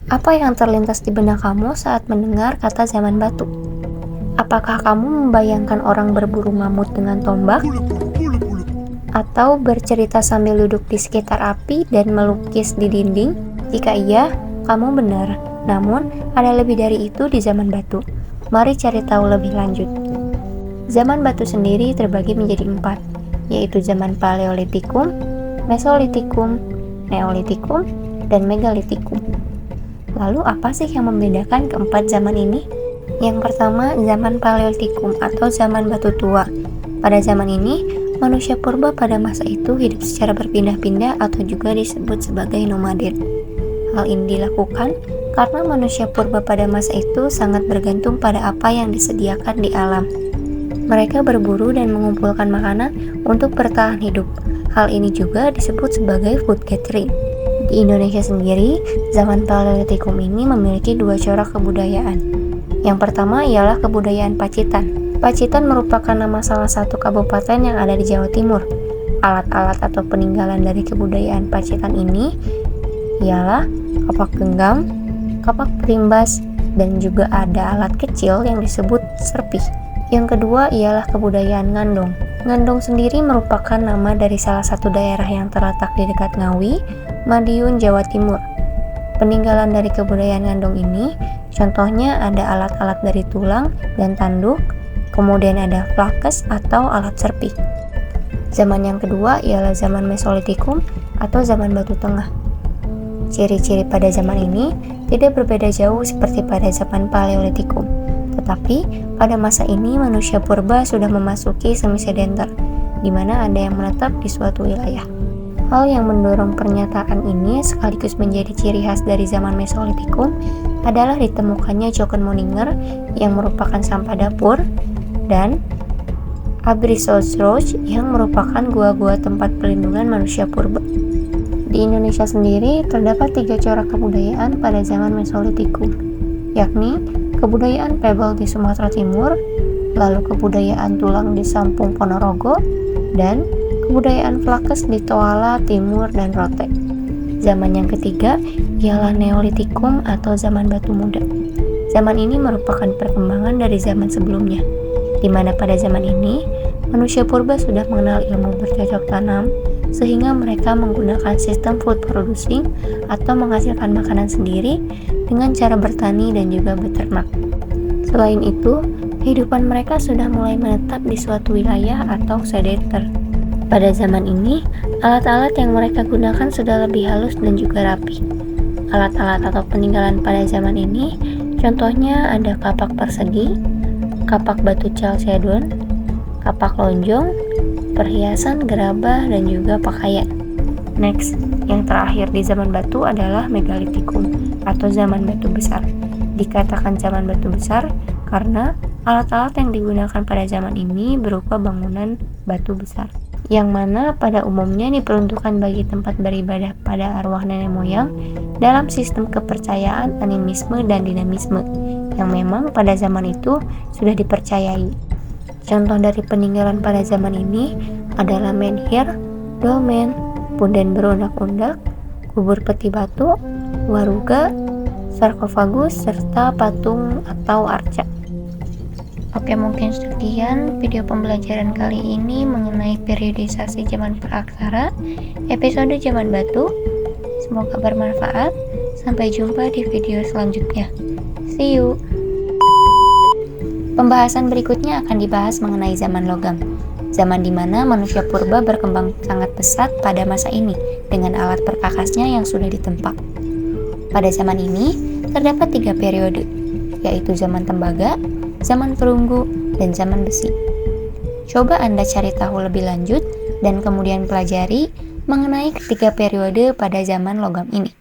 Apa yang terlintas di benak kamu saat mendengar kata zaman batu? Apakah kamu membayangkan orang berburu mamut dengan tombak? Atau bercerita sambil duduk di sekitar api dan melukis di dinding? Jika iya, kamu benar. Namun, ada lebih dari itu di zaman batu. Mari cari tahu lebih lanjut. Zaman batu sendiri terbagi menjadi 4, yaitu zaman Paleolitikum, Mesolitikum, Neolitikum, dan Megalitikum. Lalu apa sih yang membedakan keempat zaman ini? Yang pertama, zaman Paleolitikum atau zaman batu tua. Pada zaman ini, manusia purba pada masa itu hidup secara berpindah-pindah atau juga disebut sebagai nomaden. Hal ini dilakukan karena manusia purba pada masa itu sangat bergantung pada apa yang disediakan di alam. Mereka berburu dan mengumpulkan makanan untuk bertahan hidup. Hal ini juga disebut sebagai food gathering. Di Indonesia sendiri, zaman Paleolitikum ini memiliki 2 corak kebudayaan. Yang pertama ialah kebudayaan Pacitan. Pacitan merupakan nama salah satu kabupaten yang ada di Jawa Timur. Alat-alat atau peninggalan dari kebudayaan Pacitan ini ialah kapak genggam, kapak perimbas, dan juga ada alat kecil yang disebut serpih. Yang kedua ialah kebudayaan Ngandong. Ngandong sendiri merupakan nama dari salah satu daerah yang terletak di dekat Ngawi, Madiun, Jawa Timur. Peninggalan dari kebudayaan Ngandong ini, contohnya ada alat-alat dari tulang dan tanduk, kemudian ada flakes atau alat serpih. Zaman yang kedua ialah zaman Mesolitikum atau zaman Batu Tengah. Ciri-ciri pada zaman ini tidak berbeda jauh seperti pada zaman Paleolitikum. Tetapi, pada masa ini manusia purba sudah memasuki semi-sedenter, di mana ada yang menetap di suatu wilayah. Hal yang mendorong pernyataan ini sekaligus menjadi ciri khas dari zaman Mesolitikum adalah ditemukannya Joken-Moninger yang merupakan sampah dapur dan Abrissosroch yang merupakan gua-gua tempat pelindungan manusia purba. Di Indonesia sendiri terdapat 3 corak kebudayaan pada zaman Mesolitikum, yakni kebudayaan Pebble di Sumatera Timur, lalu kebudayaan Tulang di Sampung Ponorogo, dan kebudayaan Flakes di Toala, Timur, dan Rote. Zaman yang ketiga ialah Neolitikum atau zaman batu muda. Zaman ini merupakan perkembangan dari zaman sebelumnya, di mana pada zaman ini manusia purba sudah mengenal ilmu bercocok tanam, sehingga mereka menggunakan sistem food producing atau menghasilkan makanan sendiri dengan cara bertani dan juga beternak. Selain itu, kehidupan mereka sudah mulai menetap di suatu wilayah atau sedenter. Pada zaman ini, alat-alat yang mereka gunakan sudah lebih halus dan juga rapi. Alat-alat atau peninggalan pada zaman ini, contohnya ada kapak persegi, kapak batu chalcedon, kapak lonjong, perhiasan, gerabah, dan juga pakaian. Next, yang terakhir di zaman batu adalah Megalitikum atau zaman batu besar. Dikatakan zaman batu besar karena alat-alat yang digunakan pada zaman ini berupa bangunan batu besar, yang mana pada umumnya diperuntukkan bagi tempat beribadah pada arwah nenek moyang dalam sistem kepercayaan animisme dan dinamisme yang memang pada zaman itu sudah dipercayai. Contoh dari peninggalan pada zaman ini adalah menhir, dolmen, punden berundak-undak, kubur peti batu, waruga, sarkofagus, serta patung atau arca. Oke, mungkin sekian video pembelajaran kali ini mengenai periodisasi zaman praaksara, episode zaman batu. Semoga bermanfaat. Sampai jumpa di video selanjutnya. See you. Pembahasan berikutnya akan dibahas mengenai zaman logam. Zaman di mana manusia purba berkembang sangat pesat pada masa ini dengan alat perkakasnya yang sudah ditempa. Pada zaman ini terdapat 3 periode, yaitu zaman tembaga, zaman perunggu, dan zaman besi. Coba Anda cari tahu lebih lanjut dan kemudian pelajari mengenai ketiga periode pada zaman logam ini.